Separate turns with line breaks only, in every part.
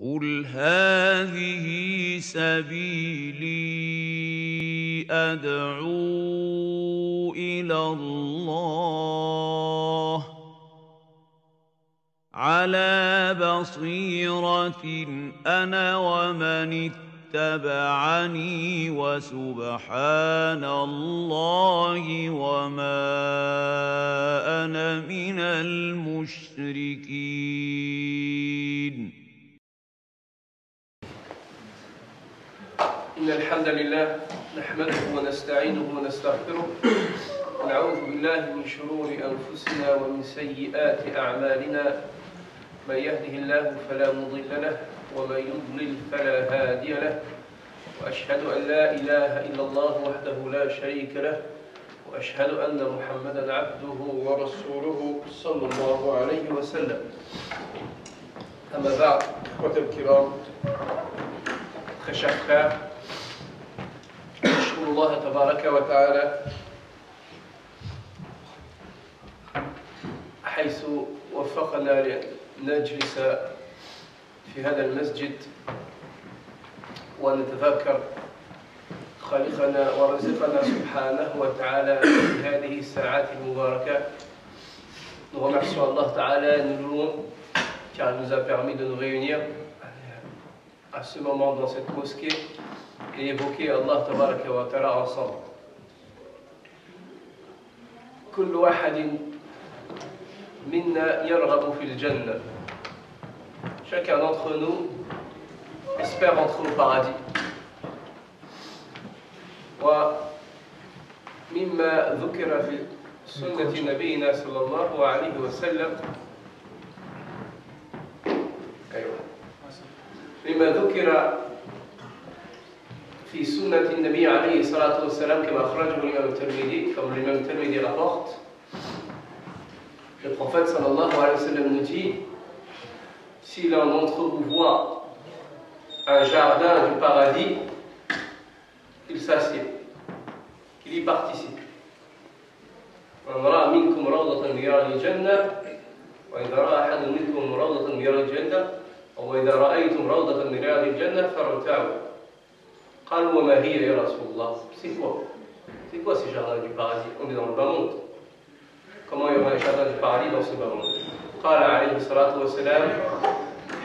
قل هذه سبيلي أدعو إلى الله على بصيرة أنا ومن اتبعني وسبحان الله وما أنا من المشركين.
إن الحمد لله نحمده ونستعينه ونستغفره ونعوذ بالله من شرور أنفسنا ومن سيئات أعمالنا. من يهده الله فلا مضل له ومن يضلل فلا هادي له، وأشهد أن لا إله إلا الله وحده لا شريك له، وأشهد أن محمدا عبده ورسوله صلى الله عليه وسلم. أما بعد، إخوة الكرام، très chers frères, نشكر الله تبارك وتعالى حيث وفقنا لنجلس في هذا المسجد ونتذكر خالقنا ورزقنا سبحانه وتعالى في هذه الساعات المباركة. Nous remercions Allah Ta'ala, nous louons car il nous a permis de nous réunir à ce moment dans cette mosquée et évoquer Allah Tabaraka wa Ta'ala ensemble. كل واحد منا يرغب في الجنة. Chacun d'entre nous espère entrer au paradis. ومما ذكر في سنة نبينا صلى الله عليه وسلم مما ذكر في سنة النبي عليه الصلاة والسلام كما أخرجه الإمام الترمذي, comme l'imam الترمذي rapporte, le prophète sallallahu alayhi wa sallam nous dit: si l'un d'entre vous voit un jardin du paradis, qu'il s'assied, qu'il y participe. ومن رأى منكم روضة من رياض الجنة وإذا رأى أحد منكم روضة من رياض الجنة وإذا رأيتم روضة من رياض الجنة فارتعوا. قالوا وما هي يا رسول الله؟ C'est quoi? C'est quoi ces jardins du paradis? On est dans le bas monde. Comment il y aura un jardin du paradis dans ce bas monde? قال عليه الصلاة والسلام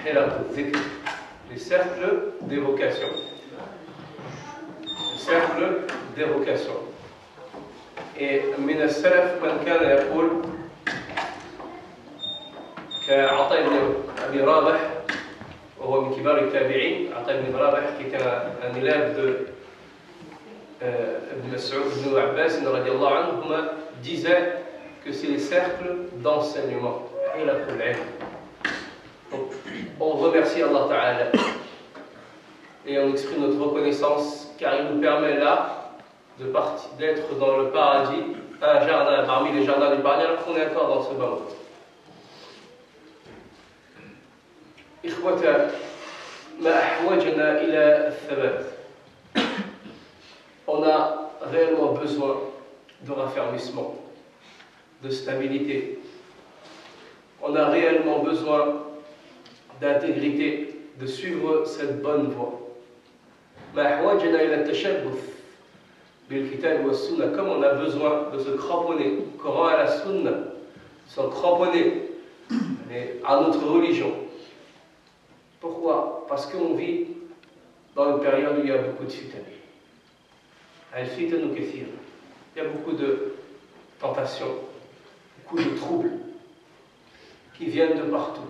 حلق الذكر, les cercles d'évocation. Les cercles d'évocation. Et من السلف من كان يقول كعطاء بن أبي رابح وهو من كبار التابعين. عطاء بن رابح qui était un élève de Ibn Mas'ud, Ibn Abbas radiallahu anhuma, disait que c'est les cercles d'enseignement. Donc, on remercie Allah Ta'ala et on exprime notre reconnaissance car il nous permet là d'être dans le paradis, un jardin parmi les jardins du paradis, alors qu'on est encore dans ce bas monde. إخوة ما أحوجنا إلى الثبات. On a réellement besoin de raffermissement, de stabilité. On a réellement besoin d'intégrité, de suivre cette bonne voie. ما أحوجنا إلى التشبث بالكتاب والسنة. Comme on a besoin de se cramponner au Coran et à la Sunna, de se cramponner à notre religion. Pourquoi? Parce qu'on vit dans une période où il y a beaucoup de fitan. Al-fitanu kathir. Il y a beaucoup de tentations, beaucoup de troubles qui viennent de partout.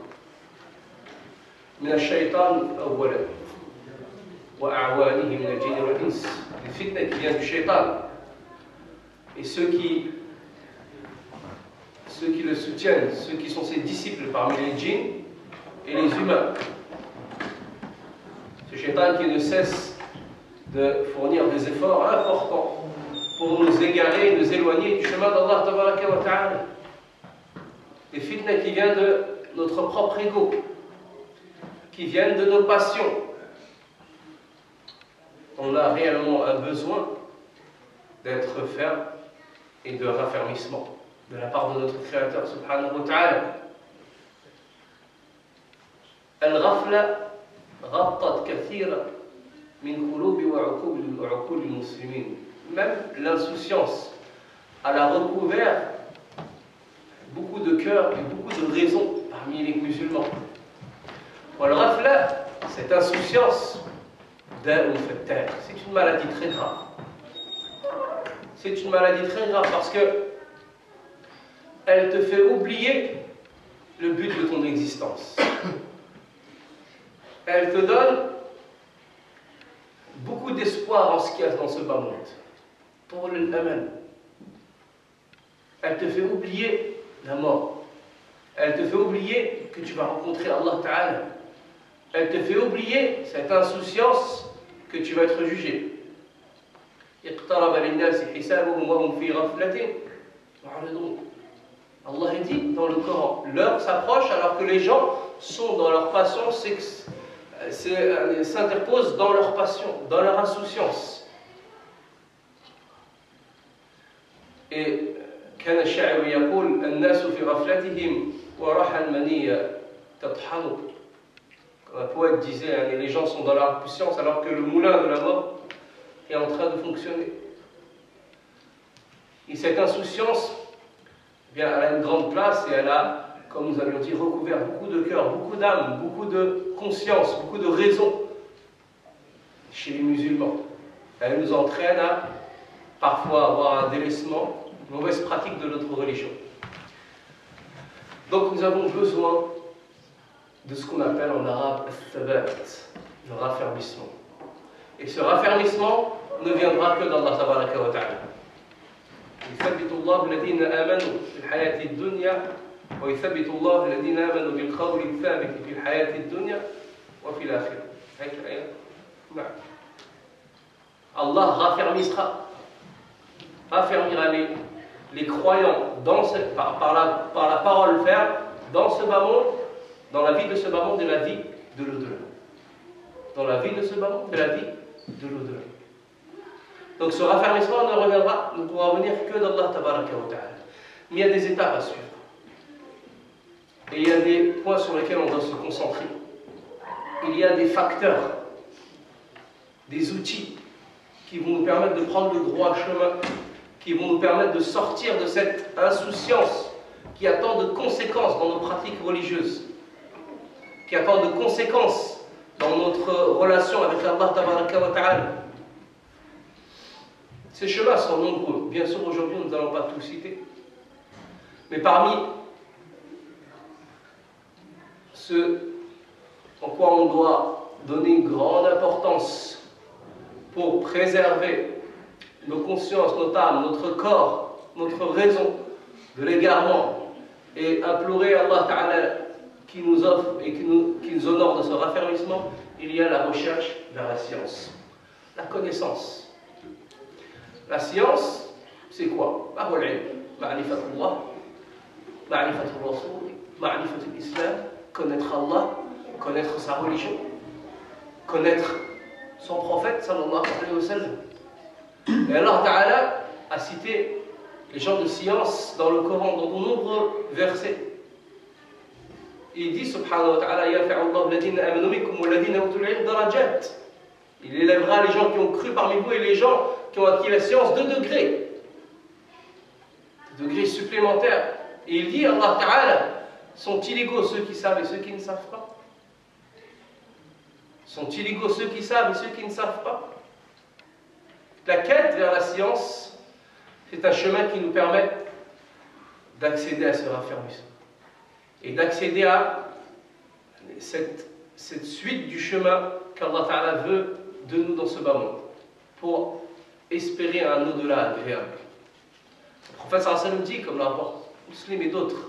من الشيطان أولا وأعوانه من الجن والإنس. Les fitna qui viennent du shaitan et ceux qui le soutiennent, ceux qui sont ses disciples parmi les djinns et les humains. Ce shaitan qui ne cesse de fournir des efforts importants pour nous égarer, nous éloigner du chemin d'Allah Tabaraka wa Ta'ala. Les fitna qui viennent de notre propre ego, qui viennent de nos passions. On a réellement un besoin d'être ferme et de raffermissement de la part de notre Créateur subhanahu wa ta'ala. Al-ghafla غطت كثيرا من قلوب وعقول المسلمين. Même l'insouciance, elle a recouvert beaucoup de cœurs et beaucoup de raisons parmi les musulmans. والغفلة, cette insouciance, c'est une maladie très grave. C'est une maladie très grave parce que elle te fait oublier le but de ton existence. Elle te donne beaucoup d'espoir en ce qu'il y a dans ce bas monde. Pour l'amen. Elle te fait oublier la mort. Elle te fait oublier que tu vas rencontrer Allah Ta'ala. Elle te fait oublier cette insouciance que tu vas être jugé. Allah dit dans le Coran, l'heure s'approche alors que les gens sont dans leur passion, s'interposent dans leur passion, dans leur insouciance. Et كان الشاعر يقول الناس في غفلتهم وراح المنية تطحن. Un poète disait, les gens sont dans leur insouciance alors que le moulin de la mort est en train de fonctionner. Et cette insouciance, eh bien, elle a une grande place et elle a, comme nous avions dit, recouvert beaucoup de cœurs, beaucoup d'âmes, beaucoup de conscience, beaucoup de raisons chez les musulmans. Elle nous entraîne à parfois avoir un délaissement, une mauvaise pratique de notre religion. Donc nous avons besoin de ce qu'on appelle en arabe al-thabat, le raffermissement. Et ce raffermissement ne viendra que d'Allah tabaraka wa ta'ala. يثبت الله الذين آمنوا في الحياة الدنيا ويثبت الله الذين آمنوا بالقول الثابت في الحياة الدنيا وفي الآخرة. هيك الآية. نعم. Allah raffermira les croyants par la parole ferme dans ce bas monde, dans la vie de ce bas monde et la vie de l'au-delà. Dans la vie de ce bas monde et la vie de l'au-delà. Donc ce raffermissement ne pourra venir que d'Allah tabaraka wa ta'ala. Mais il y a des étapes à suivre. Et il y a des points sur lesquels on doit se concentrer. Il y a des facteurs, des outils qui vont nous permettre de prendre le droit chemin, qui vont nous permettre de sortir de cette insouciance qui a tant de conséquences dans nos pratiques religieuses, qui a tant de conséquences dans notre relation avec Allah tabaraka wa ta'ala. Ces chemins sont nombreux. Bien sûr, aujourd'hui, nous n'allons pas tout citer. Mais parmi ce en quoi on doit donner une grande importance pour préserver nos consciences, notre âme, notre corps, notre raison de l'égarement et implorer Allah Ta'ala qui nous offre et qui nous honore de ce raffermissement, il y a la recherche vers la science, la connaissance. La science, c'est quoi? Ma'rifatullah, ma'rifatul Rasul, ma'rifatul Islam, connaître Allah, connaître sa religion, connaître son prophète, sallallahu alayhi wa sallam. Et Allah Ta'ala a cité les gens de science dans le Coran, dans de nombreux versets. Il dit, subhanahu wa ta'ala, yafa'allahu alladhina amanu minkum walladhina utul ilm darajat. Il élèvera les gens qui ont cru parmi vous et les gens qui ont acquis la science de degrés supplémentaires. Et il dit, Allah Ta'ala, sont-ils égaux ceux qui savent et ceux qui ne savent pas? Sont-ils égaux ceux qui savent et ceux qui ne savent pas? La quête vers la science, c'est un chemin qui nous permet d'accéder à ce raffermissement et d'accéder à cette suite du chemin qu'Allah Ta'ala veut de nous dans ce bas monde pour espérer un au-delà agréable. Le prophète sallallahu alayhi wa sallam dit, comme le rapporte Muslim et d'autres,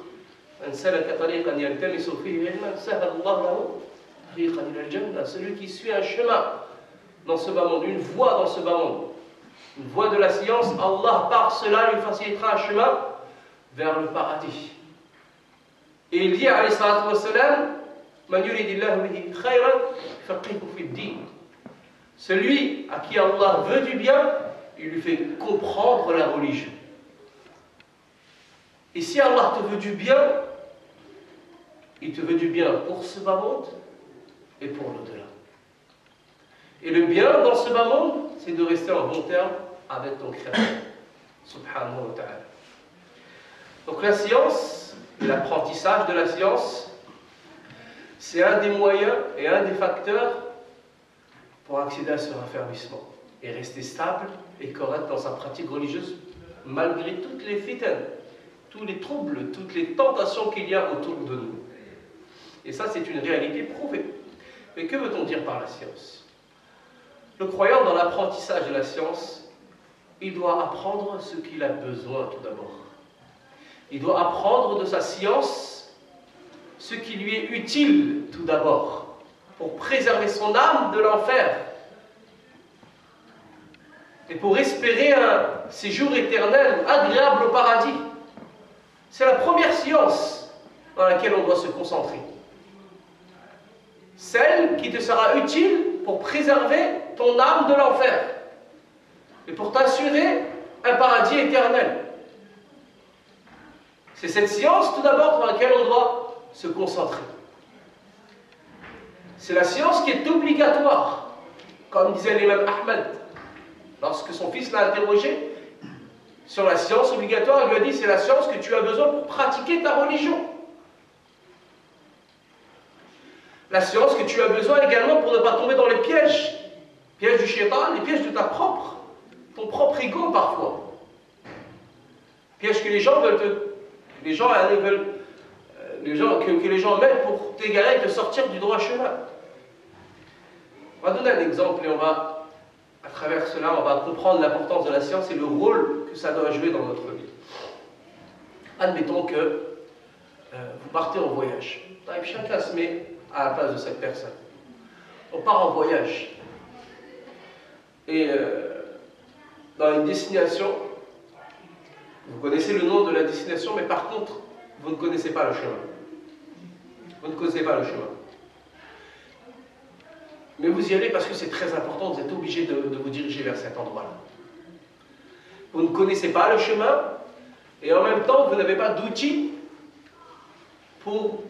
celui qui suit un chemin dans ce bas monde, une voie dans ce bas monde, une voie de la science, Allah par cela lui facilitera un chemin vers le paradis. Et il dit alayhi salatu wa salam, man yuridillahu bihi khayran faqihu fi ddin. Celui à qui Allah veut du bien, il lui fait comprendre la religion. Et si Allah te veut du bien, il te veut du bien pour ce bas monde et pour l'au-delà. Et le bien dans ce bas monde, c'est de rester en bon terme avec ton Créateur, subhanahu wa ta'ala. Donc la science, l'apprentissage de la science, c'est un des moyens et un des facteurs pour accéder à ce raffermissement et rester stable et correct dans sa pratique religieuse malgré toutes les fitanes, tous les troubles, toutes les tentations qu'il y a autour de nous. Et ça, c'est une réalité prouvée. Mais que veut-on dire par la science? Le croyant dans l'apprentissage de la science, il doit apprendre ce qu'il a besoin tout d'abord. Il doit apprendre de sa science ce qui lui est utile tout d'abord pour préserver son âme de l'enfer et pour espérer un séjour éternel agréable au paradis. C'est la première science dans laquelle on doit se concentrer. Celle qui te sera utile pour préserver ton âme de l'enfer et pour t'assurer un paradis éternel. C'est cette science tout d'abord dans laquelle on doit se concentrer. C'est la science qui est obligatoire, comme disait l'imam Ahmed. Lorsque son fils l'a interrogé sur la science obligatoire, il lui a dit: c'est la science que tu as besoin pour pratiquer ta religion. La science que tu as besoin également pour ne pas tomber dans les pièges du shaitan, les pièges de ton propre ego parfois. Pièges que les gens veulent que les gens mettent pour t'égarer et te sortir du droit chemin. On va donner un exemple et à travers cela, on va comprendre l'importance de la science et le rôle que ça doit jouer dans notre vie. Admettons que vous partez en voyage. Chacun se met à la place de cette personne. On part en voyage. Et dans une destination, vous connaissez le nom de la destination, mais par contre, vous ne connaissez pas le chemin. Vous ne connaissez pas le chemin. Mais vous y allez parce que c'est très important, vous êtes obligé de vous diriger vers cet endroit-là. Vous ne connaissez pas le chemin, et en même temps, vous n'avez pas d'outils pour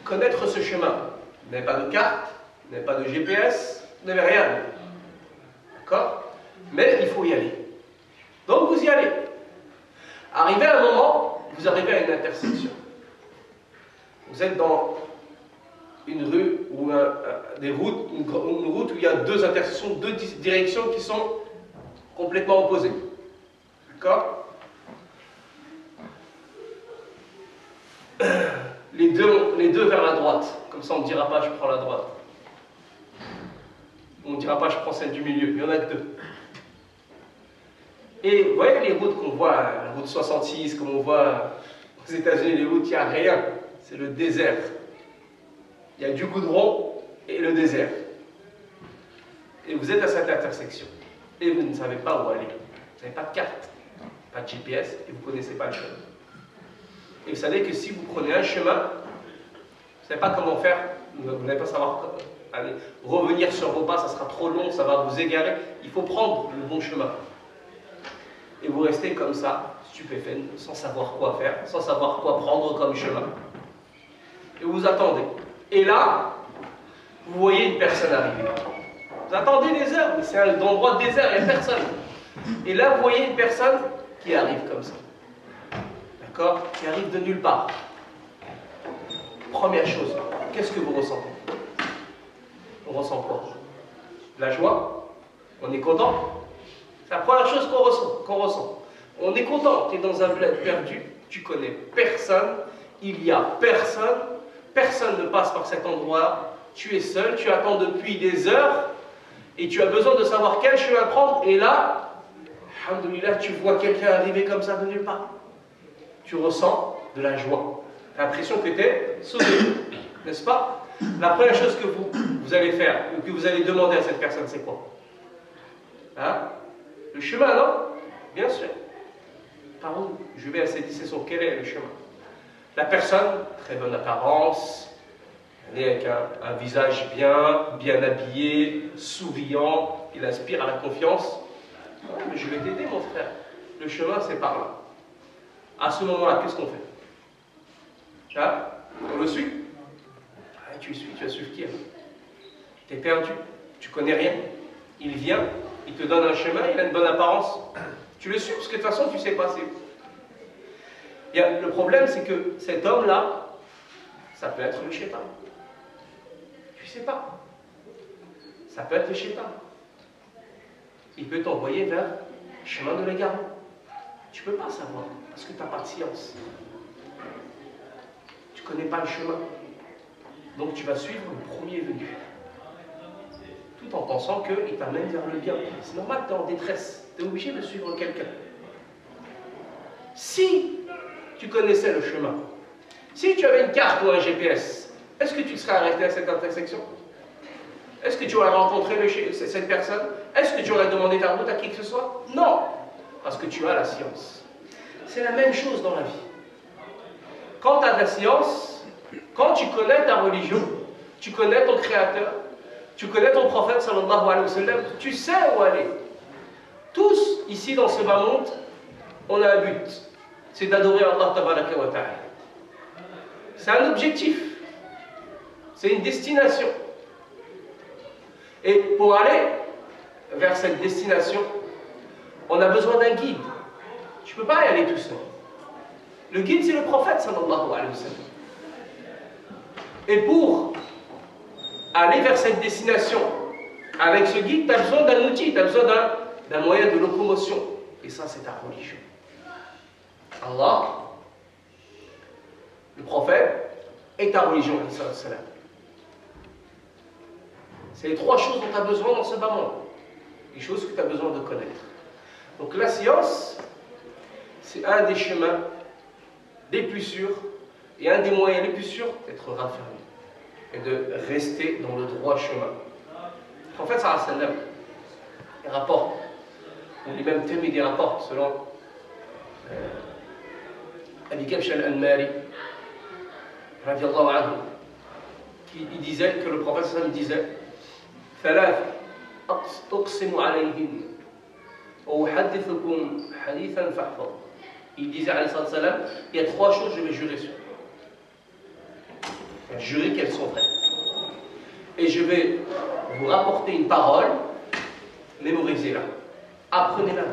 connaître ce chemin. Vous n'avez pas de carte, vous n'avez pas de GPS, vous n'avez rien. D'accord? Mais il faut y aller. Donc vous y allez. Arrivé à un moment, vous arrivez à une intersection. Vous êtes dans une rue ou une route où il y a deux intersections, deux directions qui sont complètement opposées. D'accord? Les deux vers la droite. Comme ça, on ne dira pas je prends la droite. On ne dira pas je prends celle du milieu. Il y en a que deux. Et vous voyez les routes qu'on voit, la route 66, comme on voit aux États-Unis, les routes, il n'y a rien. C'est le désert. Il y a du goudron et le désert. Et vous êtes à cette intersection. Et vous ne savez pas où aller. Vous n'avez pas de carte, pas de GPS, et vous ne connaissez pas le chemin. Et vous savez que si vous prenez un chemin, vous ne savez pas comment faire, vous n'allez pas savoir aller revenir sur vos pas, ça sera trop long, ça va vous égarer. Il faut prendre le bon chemin. Et vous restez comme ça, stupéfait, sans savoir quoi faire, sans savoir quoi prendre comme chemin. Et vous attendez. Et là, vous voyez une personne arriver. Vous attendez des heures, mais c'est un endroit de désert, il n'y a personne. Et là, vous voyez une personne qui arrive comme ça. D'accord? Qui arrive de nulle part. Première chose, qu'est-ce que vous ressentez? On ressent quoi? La joie? On est content? C'est la première chose qu'on ressent. On est content, tu es dans un bled perdu, tu connais personne, il n'y a personne, personne ne passe par cet endroit, tu es seul, tu attends depuis des heures, et tu as besoin de savoir quel chemin prendre, et là, alhamdoulilah, tu vois quelqu'un arriver comme ça de nulle part. Tu ressens de la joie. Tu as l'impression que tu es sauvé, n'est-ce pas? La première chose que vous allez faire, ou que vous allez demander à cette personne, c'est quoi? Hein? Le chemin, non? Bien sûr. Par où je vais à cette destination? Quel est le chemin? La personne, très bonne apparence, elle est avec un visage bien habillé, souriant, il aspire à la confiance. Ouais, mais je vais t'aider, mon frère. Le chemin, c'est par là. À ce moment-là, qu'est-ce qu'on fait? Hein? On le suit? Ah, tu le suis, tu vas suivre qui? Tu es perdu. tu connais rien, il vient, il te donne un chemin, il a une bonne apparence, tu le suis, parce que de toute façon, tu ne sais pas. Le problème, c'est que cet homme-là, ça peut être le shaitan. Tu ne sais pas. Ça peut être le shaitan. Il peut t'envoyer vers le chemin de l'égarement. Tu ne peux pas savoir, parce que tu n'as pas de science. Tu ne connais pas le chemin. Donc tu vas suivre le premier venu. Tout en pensant qu'il t'amène vers le bien. C'est normal, tu es en détresse. Tu es obligé de suivre quelqu'un. Si tu connaissais le chemin, si tu avais une carte ou un GPS, est-ce que tu serais arrêté à cette intersection? Est-ce que tu aurais rencontré cette personne? Est-ce que tu aurais demandé ta route à qui que ce soit? Non, parce que tu as la science. C'est la même chose dans la vie. Quand tu as de la science, quand tu connais ta religion, tu connais ton Créateur, tu connais ton prophète sallallahu alayhi wa sallam, tu sais où aller. Tous, ici dans ce bas monde, on a un but, c'est d'adorer Allah tabaraka wa ta'ala. C'est un objectif, c'est une destination. Et pour aller vers cette destination, on a besoin d'un guide. Tu ne peux pas y aller tout seul. Le guide, c'est le prophète sallallahu alayhi wa sallam. Et pour aller vers cette destination, avec ce guide, tu as besoin d'un outil, tu as besoin d'un moyen de locomotion. Et ça, c'est ta religion. Allah, le prophète, et ta religion. C'est les trois choses dont tu as besoin dans ce bas monde. Les choses que tu as besoin de connaître. Donc la science, c'est un des chemins les plus sûrs et un des moyens les plus sûrs d'être raffermi et de rester dans le droit chemin. En fait, ça il rapporte, ou l'imam Tirmidhi rapporte selon Abi Kabsh al-Anmari, radiallahu anhu, il disait que le prophète sallam disait ثلاث أقسم عليهن وأحدثكم حديثا فاحفظ. Il disait alayhi salam, il y a trois choses je vais jurer sur. Jurer qu'elles sont vraies. Et je vais vous rapporter une parole, mémorisez-la, apprenez-la.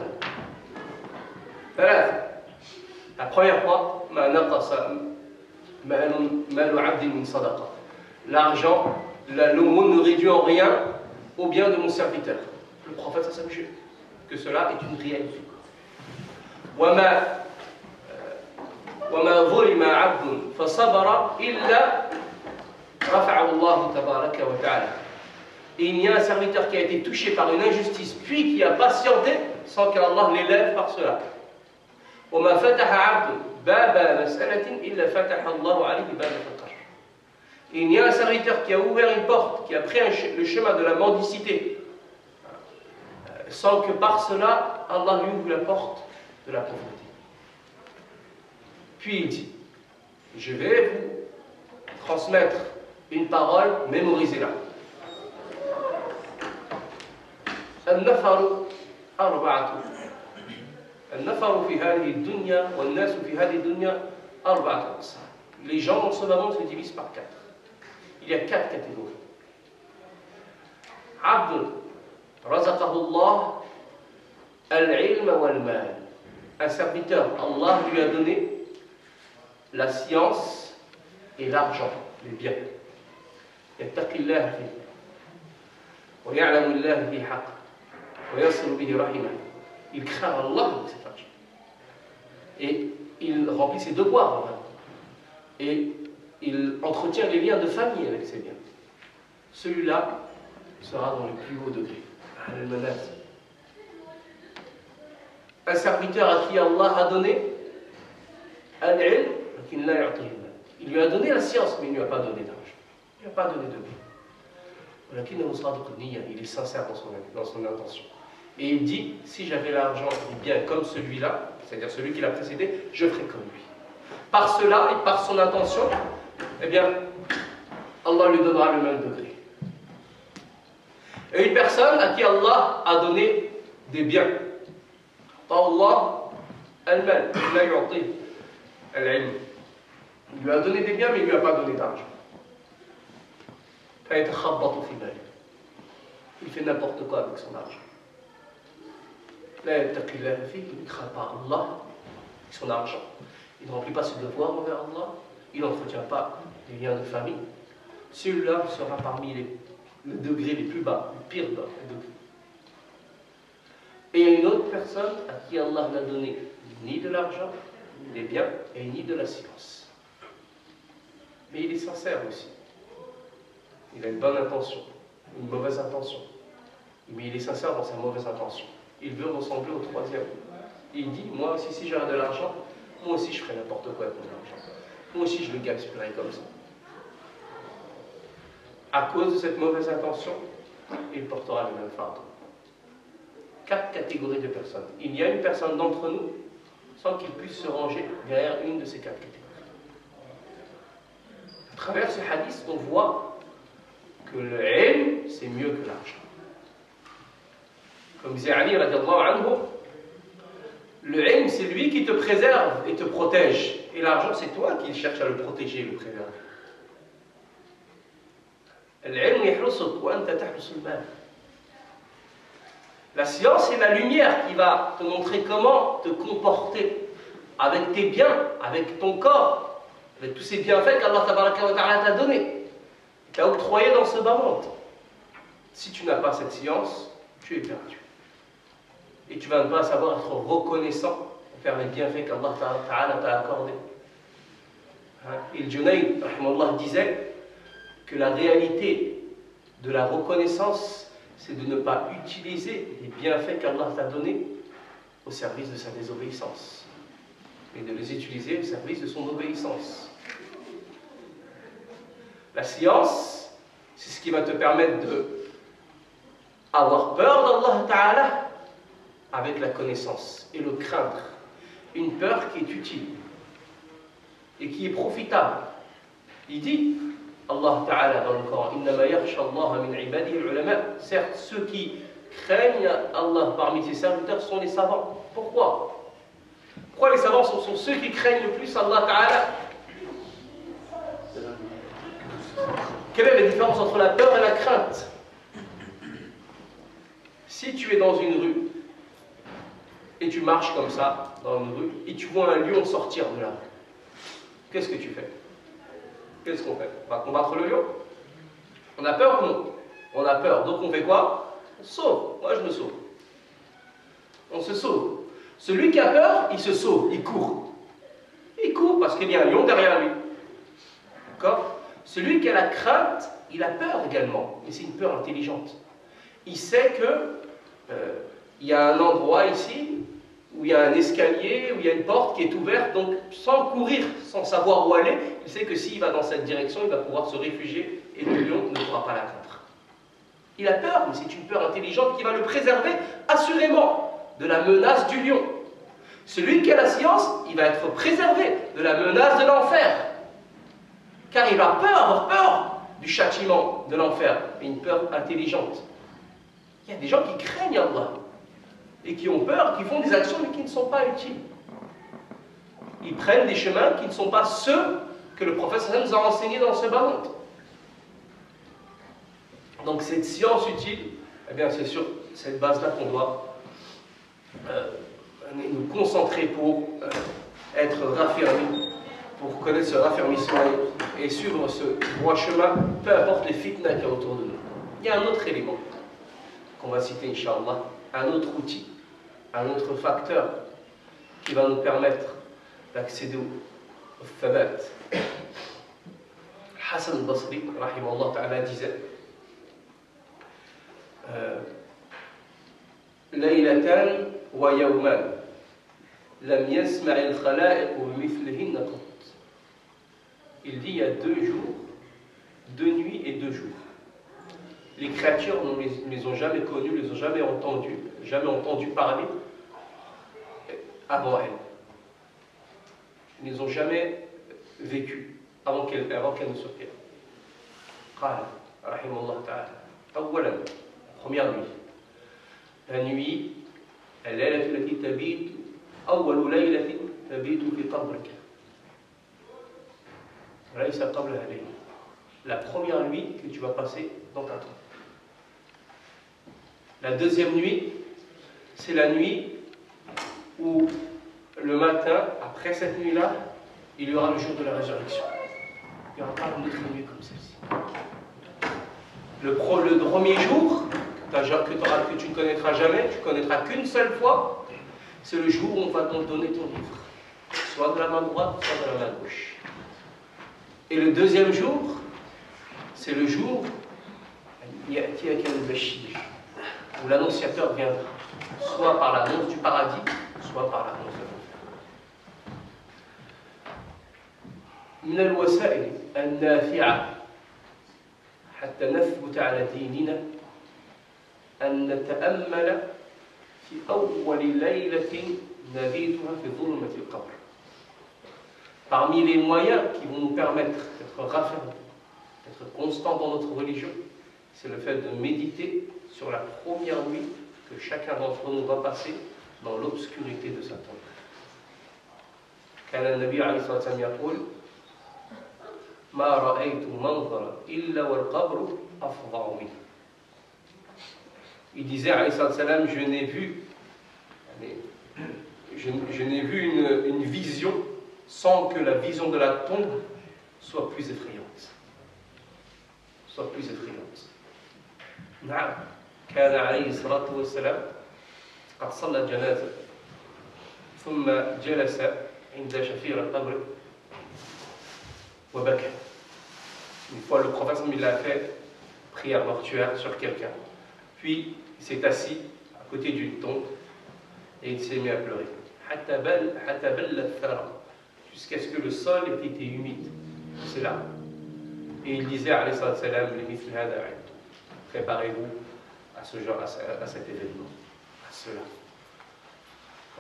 La première fois, l'argent, l'aumône ne réduit en rien au bien de mon serviteur. Le prophète sallam jure que cela est une réalité. وما ظلم عبد فصبر إلا رفعه الله تبارك وتعالى. Et il y a un serviteur qui a été touché par une injustice, puis qui a patienté sans qu'Allah l'élève par cela. وما فتح عبد باب مسألة إلا فتح الله عليه باب الفقر. Et il y a un serviteur qui a ouvert une porte, qui a pris le chemin de la mendicité, sans que par cela Allah lui ouvre la porte de la pauvreté. Puis il dit, je vais vous transmettre une parole, mémorisez-la. النفر أربعة. النفر في هذه الدنيا والناس في هذه الدنيا أربعة أقسام. Les gens dans ce monde se divisent par quatre. Il y a quatre catégories. عبد رزقه الله العلم والمال. Un serviteur, Allah lui a donné la science et l'argent, les biens. يتقي الله فيه ويعلم الله به حق ويصل به رحمه. Il craint Allah avec cet argent. Et il remplit ses devoirs. Et il entretient les liens de famille avec ses biens. Celui-là sera dans le plus haut degré. Un serviteur à qui Allah a donné al-ilm, il lui a donné la science, mais il ne lui a pas donné d'argent. Il ne lui a pas donné de bien. Il est sincère dans son intention. Et il dit, si j'avais l'argent et bien comme celui-là, c'est-à-dire celui qui l'a précédé, je ferais comme lui. Par cela et par son intention, eh bien, Allah lui donnera le même degré. Et une personne à qui Allah a donné des biens. Allah al-mal, il lui a donné des biens, mais il ne lui a pas donné d'argent. il fait n'importe quoi avec son argent. Là, il ne craint pas Allah avec son argent. Il ne remplit pas ses devoirs envers Allah. Il n'entretient pas les liens de famille. Celui-là sera parmi le degré les plus bas, le pire bas. Et il y a une autre personne à qui Allah n'a donné ni de l'argent, ni des biens, et ni de la science. Mais il est sincère aussi. Il a une bonne intention, une mauvaise intention. Mais il est sincère dans sa mauvaise intention. Il veut ressembler au troisième. Il dit, moi aussi, si j'aurais de l'argent, moi aussi je ferais n'importe quoi avec mon argent. Moi aussi je le gaspillerais comme ça. À cause de cette mauvaise intention, il portera le même fardeau. 4 catégories de personnes. Il y a une personne d'entre nous sans qu'il puisse se ranger derrière une de ces 4 catégories. À travers ce hadith, on voit que le ilm, c'est mieux que l'argent. Comme disait Ali radiallahu anhu, le ilm, c'est lui qui te préserve et te protège. Et l'argent, c'est toi qui cherches à le protéger et le préserver. La science, c'est la lumière qui va te montrer comment te comporter avec tes biens, avec ton corps, avec tous ces bienfaits qu'Allah t'a donnés, t'a octroyé dans ce bas monde. Si tu n'as pas cette science, tu es perdu. Et tu vas ne pas savoir être reconnaissant envers les bienfaits qu'Allah t'a accordés. Et le Junayd, rahimahullah, disait que la réalité de la reconnaissance, c'est de ne pas utiliser les bienfaits qu'Allah t'a donnés au service de sa désobéissance, mais de les utiliser au service de son obéissance. La science, c'est ce qui va te permettre d'avoir peur d'Allah Ta'ala avec la connaissance et le craindre. Une peur qui est utile et qui est profitable. Il dit, Allah Ta'ala dans le Coran, Innama yakhsha Allah min ibadihi al-ulama. Certes, ceux qui craignent Allah parmi ses serviteurs sont les savants. Pourquoi? Pourquoi les savants sont ceux qui craignent le plus Allah Ta'ala? Quelle est la différence entre la peur et la crainte? Si tu es dans une rue et tu marches comme ça dans une rue et tu vois un lion sortir de là, qu'est-ce que tu fais? Qu'est-ce qu'on fait? On va combattre le lion? On a peur ou non? On a peur, donc on fait quoi? On se sauve. Moi je me sauve. On se sauve. Celui qui a peur, il se sauve, il court. Il court parce qu'il y a un lion derrière lui. D'accord? Celui qui a la crainte, il a peur également, mais c'est une peur intelligente. Il sait que il y a un endroit ici où il y a un escalier, où il y a une porte qui est ouverte, donc sans courir, sans savoir où aller, il sait que s'il va dans cette direction, il va pouvoir se réfugier et le lion ne pourra pas l'atteindre. Il a peur, mais c'est une peur intelligente qui va le préserver assurément de la menace du lion. Celui qui a la science, il va être préservé de la menace de l'enfer. Car il va avoir peur du châtiment de l'enfer, mais une peur intelligente. Il y a des gens qui craignent Allah et qui ont peur, qui font des actions mais qui ne sont pas utiles. Ils prennent des chemins qui ne sont pas ceux que le prophète nous a enseignés dans ce bas monde. Donc cette science utile, eh bien c'est sur cette base-là qu'on doit nous concentrer pour être raffermis, pour connaître ce raffermissement et suivre ce droit chemin, peu importe les fitnas qu'il y a autour de nous. Il y a un autre élément qu'on va citer, Inch'Allah, un autre outil, un autre facteur qui va nous permettre d'accéder au thabat. Hassan al-Basri, rahimahullah ta'ala, disait Laylatan wa yawman lam yasma' al-khala'iq bimithlihinna qat. Il dit il y a 2 jours, 2 nuits et 2 jours. Les créatures ne les ont jamais connues, ne les ont jamais entendu parler avant elles. Ils ne les ont jamais vécues avant qu'elles ne soient terre. Qala, rahimahullah ta'ala, awwalan, première nuit. La nuit, al-laylatu allati tabitu, awwalu laylatin tabitu fi qabrika. Laysa qablaha layla. La première nuit que tu vas passer dans ta tombe. La deuxième nuit, c'est la nuit où le matin, après cette nuit-là, il y aura le jour de la résurrection. Il n'y aura pas une autre nuit comme celle-ci. Le premier jour, que tu ne connaîtras jamais, tu ne connaîtras qu'une seule fois, c'est le jour où on va donc donner ton livre. Soit de la main droite, soit de la main gauche. Et le deuxième jour, c'est le jour où l'annonciateur viendra, soit par l'annonce du paradis, soit par l'annonce de l'enfer. من الوسائل النافعة حتى نثبت على ديننا أن نتأمل في أول ليلة نبيتها في ظلمة القبر. Parmi les moyens qui vont nous permettre d'être raffermis, d'être constants dans notre religion, c'est le fait de méditer sur la première nuit que chacun d'entre nous va passer dans l'obscurité de sa tombe. كان النبي عليه الصلاة والسلام يقول ما رأيت منظرا إلا والقبر أفظع منه. Il disait عليه الصلاة والسلام, je n'ai vu une vision sans que la vision de la tombe soit plus effrayante. نعم كان عليه الصلاة والسلام قد صلى الجنازة ثم جلس عند شفير القبر وبكى. Une fois le prophète il a fait prière mortuaire sur quelqu'un, puis il s'est assis à côté d'une tombe et il s'est mis à pleurer jusqu'à ce que le sol ait été humide. C'est là. Et il disait alayhi salam, préparez-vous à ce genre, à cet événement, à cela.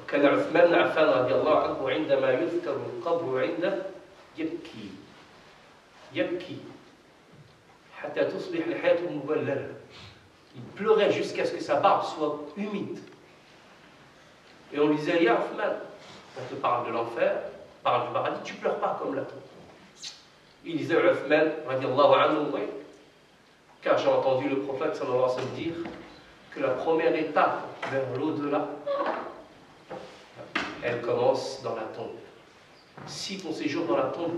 وكان عثمان بن عفان رضي الله عنه عندما يذكر القبر عنده يبكي حتى تصبح لحيته مبللة. Il pleurait jusqu'à ce que sa barbe soit humide. Et on lui disait, Ya Uthman, on te parle de l'enfer, on parle du paradis, tu pleures pas comme la tombe. Il disait à Uthman, radiallahu anhu, oui, car j'ai entendu le prophète sallallahu alayhi wa sallam dire que la première étape vers l'au-delà, elle commence dans la tombe. Si ton séjour dans la tombe,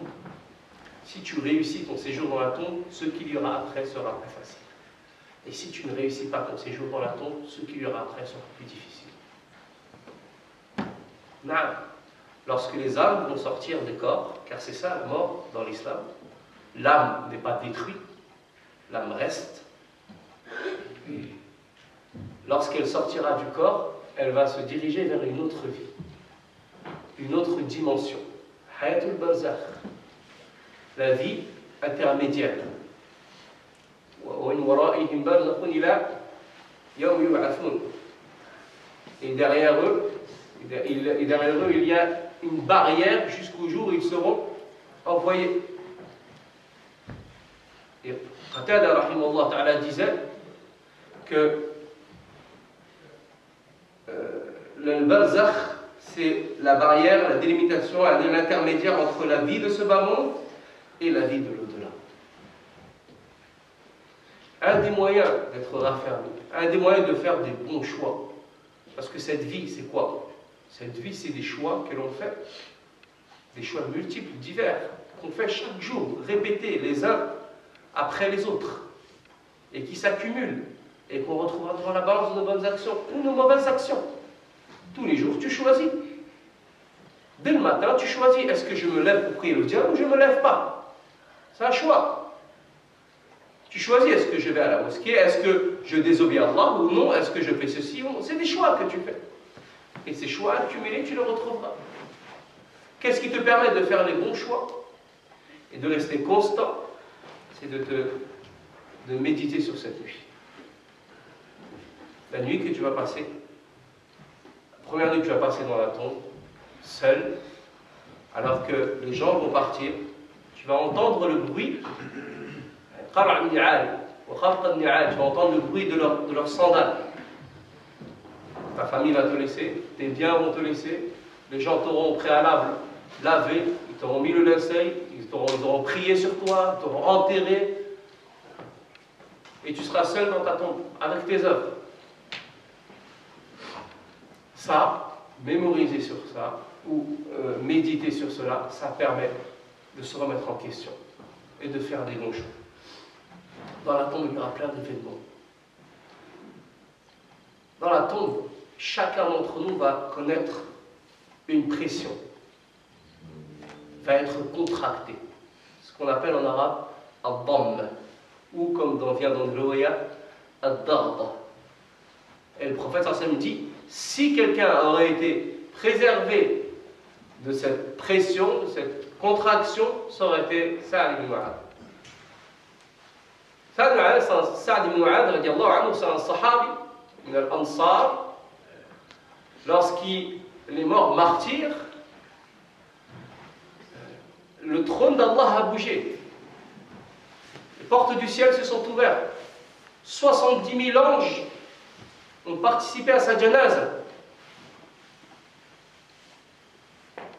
si tu réussis ton séjour dans la tombe, ce qu'il y aura après sera plus facile. Et si tu ne réussis pas ton séjour dans la tombe, ce qu'il y aura après sera plus difficile. Lorsque les âmes vont sortir des corps, car c'est ça la mort dans l'islam, l'âme n'est pas détruite, l'âme reste. Lorsqu'elle sortira du corps, elle va se diriger vers une autre vie, une autre dimension. Hayatul barzakh, la vie intermédiaire. Et derrière eux, il y a une barrière jusqu'au jour où ils seront envoyés. Et Qatada rahimahullah ta'ala disait que le barzakh, c'est la barrière, la délimitation, l'intermédiaire entre la vie de ce bas monde et la vie de l'au-delà. Un des moyens d'être raffermi, un des moyens de faire des bons choix, parce que cette vie, c'est quoi? Cette vie, c'est des choix que l'on fait, des choix multiples, divers, qu'on fait chaque jour, répétés les uns après les autres, et qui s'accumulent, et qu'on retrouvera dans la balance de nos bonnes actions ou nos mauvaises actions. Tous les jours, tu choisis. Dès le matin, tu choisis, est-ce que je me lève pour prier le diable ou je ne me lève pas? C'est un choix. Tu choisis, est-ce que je vais à la mosquée, est-ce que je désobéis à Allah ou non, est-ce que je fais ceci ou non. C'est des choix que tu fais. Et ces choix accumulés, tu les retrouveras. Qu'est-ce qui te permet de faire les bons choix et de rester constant? C'est de méditer sur cette nuit. La nuit que tu vas passer, la première nuit que tu vas passer dans la tombe, seul, alors que les gens vont partir, tu vas entendre le bruit, tu vas entendre le bruit de leurs sandales. Ta famille va te laisser, tes biens vont te laisser, les gens t'auront au préalable lavé, ils t'auront mis le linceul, ils auront prié sur toi, ils t'auront enterré, et tu seras seul dans ta tombe, avec tes œuvres. Ça, mémoriser sur ça, ou méditer sur cela, ça permet de se remettre en question et de faire des bons choix. Dans la tombe, il y aura plein d'événements. Dans la tombe, chacun d'entre nous va connaître une pression, va être contracté, ce qu'on appelle en arabe al-damm, ou comme vient dans le riwaya, al-darda. Et le prophète sallallahu alayhi wa sallam dit, si quelqu'un aurait été préservé de cette pression, de cette contraction, ça aurait été Sa'd ibn Mu'adh. Sa'd ibn Mu'adh, radiallahu anhu, c'est un sahabi, min al-ansar, lorsqu'il est mort martyr, le trône d'Allah a bougé. Les portes du ciel se sont ouvertes. 70 000 anges ont participé à sa janaza.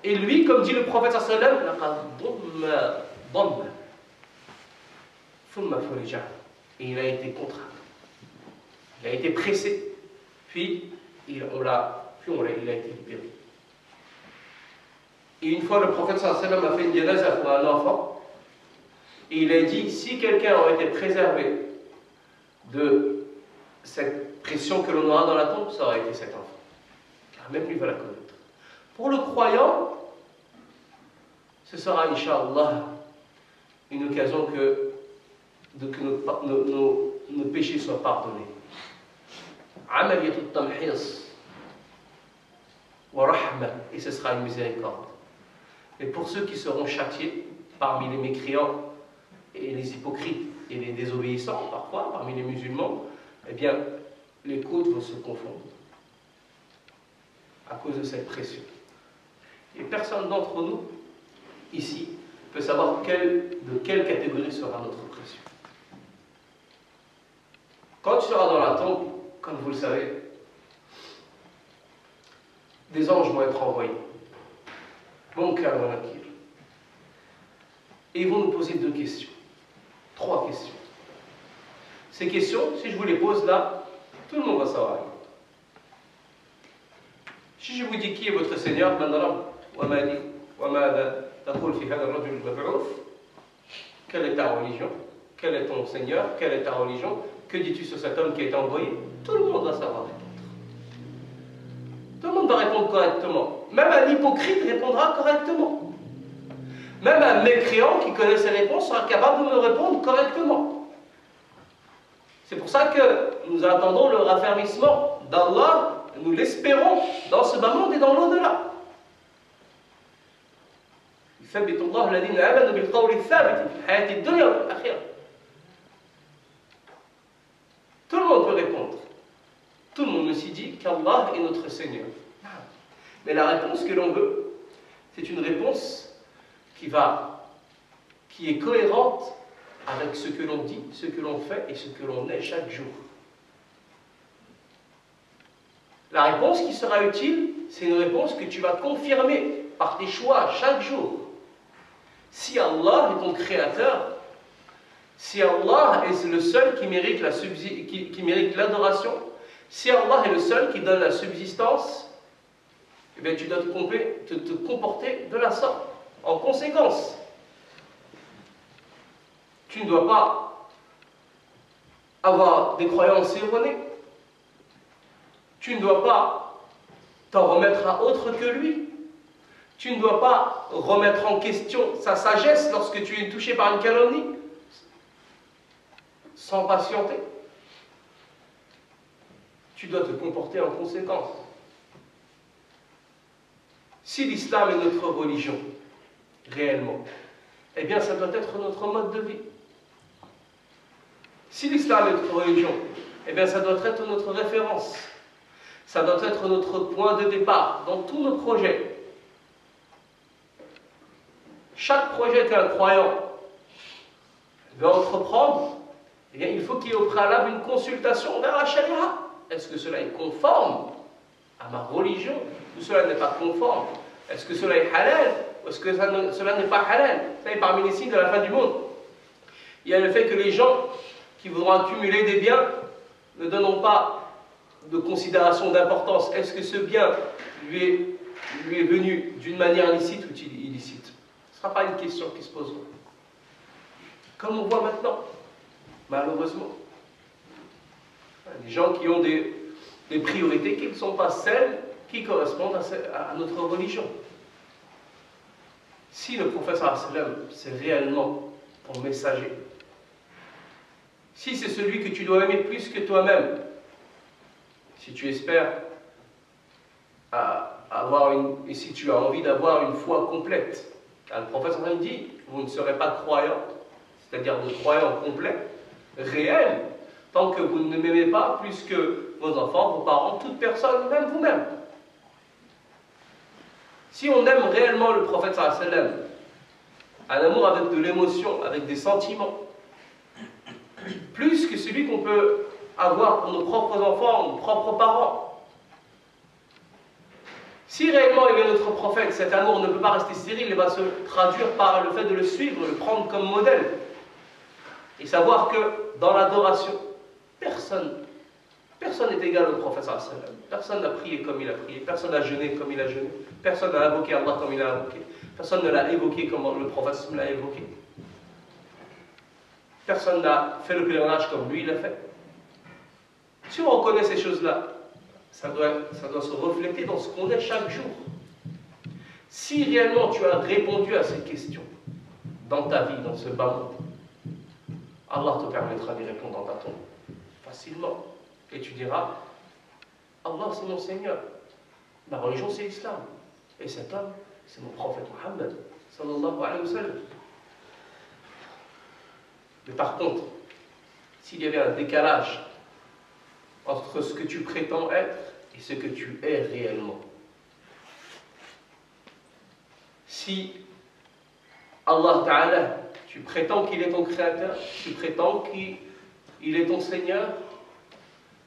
Et lui, comme dit le prophète sallallahu alayhi wa sallam, et il a été contraint. Il a été pressé. Puis il a été libéré. Et une fois, le prophète sallallahu alayhi wa sallam a fait une janaza pour un enfant. Et il a dit, si quelqu'un aurait été préservé de cette pression que l'on aura dans la tombe, ça aurait été cet enfant. Car même lui va la connaître. Pour le croyant, ce sera, Inch'Allah, une occasion que nos péchés soient pardonnés. Amaliyat al-tamhis wa rahma, et ce sera une miséricorde. Mais pour ceux qui seront châtiés parmi les mécréants et les hypocrites et les désobéissants, parfois, parmi les musulmans, eh bien, les côtes vont se confondre à cause de cette pression. Et personne d'entre nous, ici, peut savoir de quelle catégorie sera notre pression. Quand tu seras dans la tombe, comme vous le savez, des anges vont être envoyés. Munkar wa Nakir. Et ils vont nous poser 2 questions. 3 questions. Ces questions, si je vous les pose là, tout le monde va savoir. Si je vous dis qui est votre Seigneur, quelle est ta religion? Quel est ton Seigneur? Quelle est ta religion? Que dis-tu sur cet homme qui a été envoyé? Tout le monde va savoir répondre. Tout le monde va répondre correctement. Même un hypocrite répondra correctement. Même un mécréant qui connaît ses réponses sera capable de me répondre correctement. C'est pour ça que nous attendons le raffermissement d'Allah, nous l'espérons dans ce bas monde et dans l'au-delà. Tout le monde peut répondre. Tout le monde me s'y dit qu'Allah est notre Seigneur. Mais la réponse que l'on veut, c'est une réponse qui est cohérente avec ce que l'on dit, ce que l'on fait et ce que l'on est chaque jour. La réponse qui sera utile, c'est une réponse que tu vas confirmer par tes choix chaque jour. Si Allah est ton créateur, si Allah est le seul qui mérite l'adoration, si Allah est le seul qui donne la subsistance, eh bien tu dois te comporter de la sorte, en conséquence. Tu ne dois pas avoir des croyances erronées. Tu ne dois pas t'en remettre à autre que lui. Tu ne dois pas remettre en question sa sagesse lorsque tu es touché par une calomnie, sans patienter. Tu dois te comporter en conséquence. Si l'islam est notre religion, réellement, eh bien ça doit être notre mode de vie. Si l'islam est notre religion, eh bien ça doit être notre référence. Ça doit être notre point de départ dans tous nos projets. Chaque projet qu'un croyant veut entreprendre, eh bien, il faut qu'il y ait au préalable une consultation vers la charia. Est-ce que cela est conforme à ma religion ou cela n'est pas conforme? Est-ce que cela est halal ou est-ce que cela n'est pas halal? Vous savez, parmi les signes de la fin du monde, il y a le fait que les gens qui voudront accumuler des biens ne donneront pas de considération, d'importance. Est-ce que ce bien lui est venu d'une manière licite ou illicite? Ce ne sera pas une question qui se posera. Comme on voit maintenant, malheureusement. Des gens qui ont des priorités qui ne sont pas celles qui correspondent à notre religion. Si le prophète sallam, c'est réellement ton messager, si c'est celui que tu dois aimer plus que toi-même, si tu espères et si tu as envie d'avoir une foi complète, car le prophète sallam dit, vous ne serez pas croyants, c'est-à-dire de croyants complets, réels, tant que vous ne m'aimez pas plus que vos enfants, vos parents, toute personne, même vous-même. Si on aime réellement le prophète sallam, un amour avec de l'émotion, avec des sentiments, plus que celui qu'on peut avoir pour nos propres enfants, nos propres parents. Si réellement il est notre prophète, cet amour ne peut pas rester stérile, il va se traduire par le fait de le suivre, de le prendre comme modèle. Et savoir que dans l'adoration, personne n'est égal au prophète sallallahu alayhi wa sallam. Personne n'a prié comme il a prié, personne n'a jeûné comme il a jeûné, personne n'a invoqué Allah comme il a invoqué, personne ne l'a évoqué comme le prophète sallallahu alayhi wa sallam l'a évoqué. Personne n'a fait le pèlerinage comme lui l'a fait. Si on reconnaît ces choses-là, ça doit se refléter dans ce qu'on est chaque jour. Si réellement tu as répondu à ces questions dans ta vie, dans ce bas monde, Allah te permettra d'y répondre dans ta tombe facilement. Et tu diras, Allah c'est mon Seigneur, ma religion c'est l'islam, et cet homme c'est mon prophète Muhammad sallallahu alayhi wa sallam. Mais par contre, s'il y avait un décalage entre ce que tu prétends être et ce que tu es réellement, si Allah Ta'ala, tu prétends qu'il est ton créateur, tu prétends qu'il est ton Seigneur,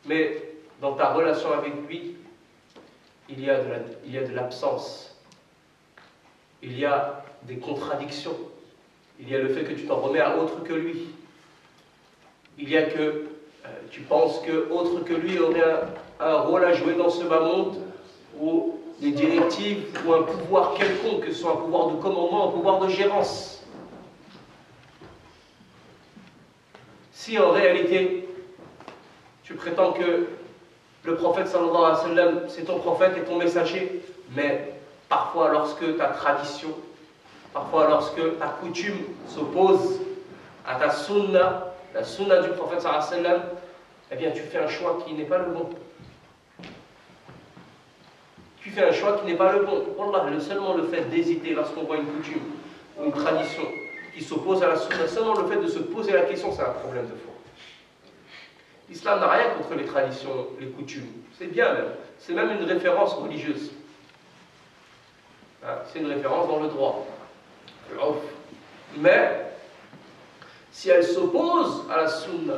mais dans ta relation avec lui, il y a de l'absence, il y a des contradictions, il y a le fait que tu t'en remets à autre que lui, il y a que tu penses que autre que lui aurait un rôle à jouer dans ce bas monde, ou des directives, ou un pouvoir quelconque, que ce soit un pouvoir de commandement, un pouvoir de gérance. Si en réalité, tu prétends que le prophète sallallahu alayhi wa sallam, c'est ton prophète et ton messager, mais parfois lorsque ta tradition, parfois lorsque ta coutume s'oppose à ta sunna, la sunna du prophète sallallahu alayhi wa sallam, eh bien tu fais un choix qui n'est pas le bon. Tu fais un choix qui n'est pas le bon. Wallah, seulement le fait d'hésiter lorsqu'on voit une coutume ou une tradition qui s'oppose à la sunna, seulement le fait de se poser la question, c'est un problème de foi. L'islam n'a rien contre les traditions, les coutumes. C'est bien même. C'est même une référence religieuse. C'est une référence dans le droit. Mais, si elle s'oppose à la sunna,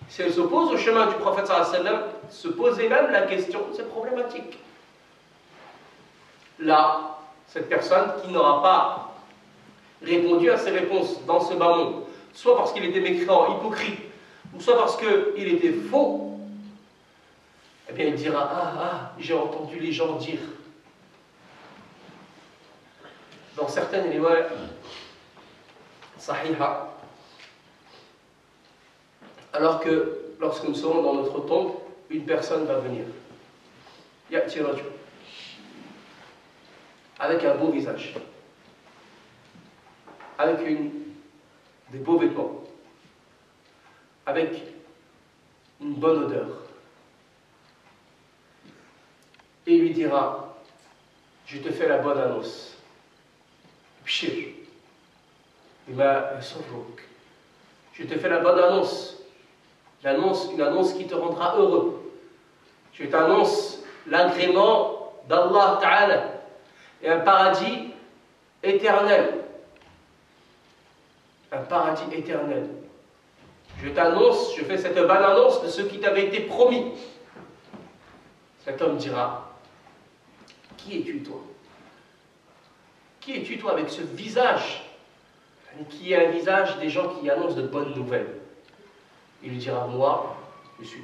si elle s'oppose au chemin du prophète sallallahu alayhi wa sallam, se poser même la question, c'est problématique. Là, cette personne qui n'aura pas répondu à ses réponses dans ce bas monde, soit parce qu'il était mécréant, hypocrite, ou soit parce qu'il était faux, eh bien il dira, j'ai entendu les gens dire. Dans certaines riwaya sahiha, alors que lorsque nous serons dans notre tombe, une personne va venir. Ya'ti rajul, avec un beau visage, avec des beaux vêtements, avec une bonne odeur, et il lui dira, je te fais la bonne annonce, Bshir, je te fais la bonne annonce, une annonce qui te rendra heureux. Je t'annonce l'agrément d'Allah Ta'ala et un paradis éternel. Un paradis éternel. Je t'annonce, je fais cette bonne annonce de ce qui t'avait été promis. Cet homme dira, qui es-tu toi? Qui es-tu toi avec ce visage qui est un visage des gens qui annoncent de bonnes nouvelles? Il lui dira, moi, je suis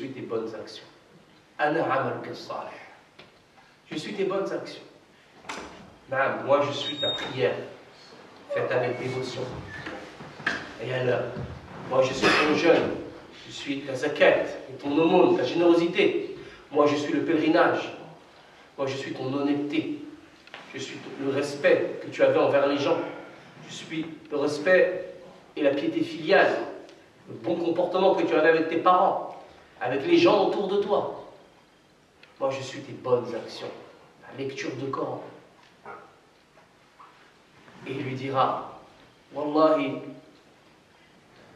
tes bonnes actions. Ana amaluka salih. Je suis tes bonnes actions. Naam, moi je suis ta prière, faite avec dévotion et à l'heure. Moi je suis ton jeûne, je suis ta zakat, et ton aumône, ta générosité. Moi je suis le pèlerinage. Moi je suis ton honnêteté. Je suis le respect que tu avais envers les gens. Je suis le respect et la piété filiale. Le bon comportement que tu avais avec tes parents, avec les gens autour de toi. Moi je suis tes bonnes actions. La lecture de Coran. Et il lui dira, Wallahi,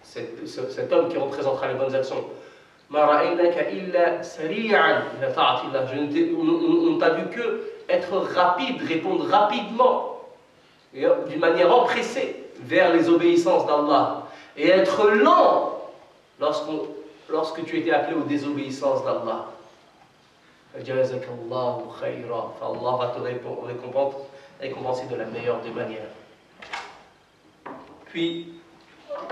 cet homme qui représentera les bonnes actions, on ne t'a vu que être rapide, répondre rapidement, d'une manière empressée vers les obéissances d'Allah, et être lent lorsque tu étais appelé aux désobéissances d'Allah. Allah va te récompenser de la meilleure des manières. Puis,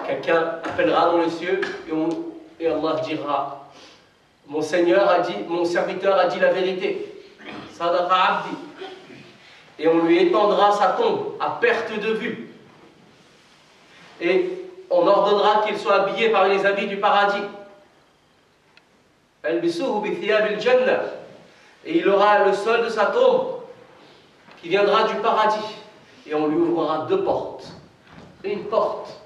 quelqu'un appellera dans les cieux et Allah dira, mon serviteur a dit la vérité. Sadaqa abdi. Et on lui étendra sa tombe à perte de vue. Et on ordonnera qu'il soit habillé par les habits du paradis. Et il aura le sol de sa tombe qui viendra du paradis. Et on lui ouvrira deux portes. Une porte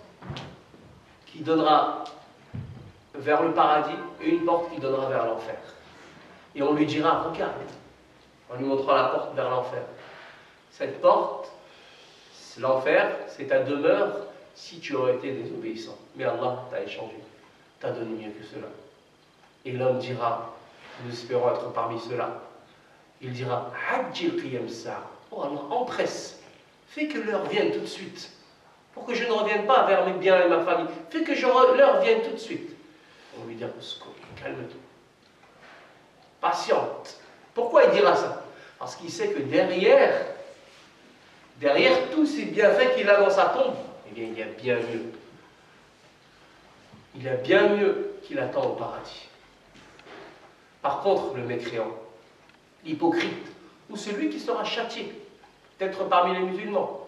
qui donnera vers le paradis et une porte qui donnera vers l'enfer. Et on lui dira, regarde, on lui montrera la porte vers l'enfer. Cette porte, l'enfer, c'est ta demeure si tu aurais été désobéissant. Mais Allah t'a échangé, t'a donné mieux que cela. Et l'homme dira, nous espérons être parmi ceux-là, il dira, Hajjil qiyam sa'a. Oh Allah, empresse, fais que l'heure vienne tout de suite, pour que je ne revienne pas vers mes biens et ma famille, fais que l'heure vienne tout de suite. On lui dira, calme-toi, patiente. Pourquoi il dira ça? Parce qu'il sait que derrière tous ces bienfaits qu'il a dans sa tombe, eh bien, il y a bien mieux. Il y a bien mieux qu'il attend au paradis. Par contre, le mécréant, l'hypocrite, ou celui qui sera châtié, peut-être parmi les musulmans,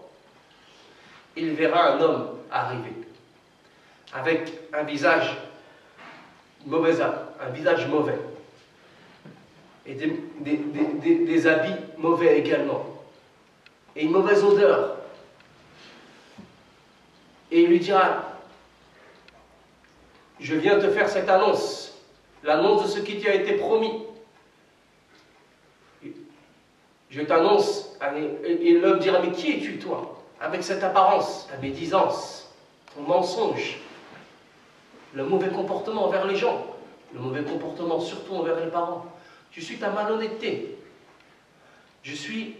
il verra un homme arriver avec un visage mauvais, et des habits mauvais également, et une mauvaise odeur. Et il lui dira, je viens te faire cette annonce, l'annonce de ce qui t'a été promis. Je t'annonce, et l'homme dira, mais qui es-tu toi? Avec cette apparence, ta médisance, ton mensonge, le mauvais comportement envers les gens, le mauvais comportement surtout envers les parents. Je suis ta malhonnêteté. Je suis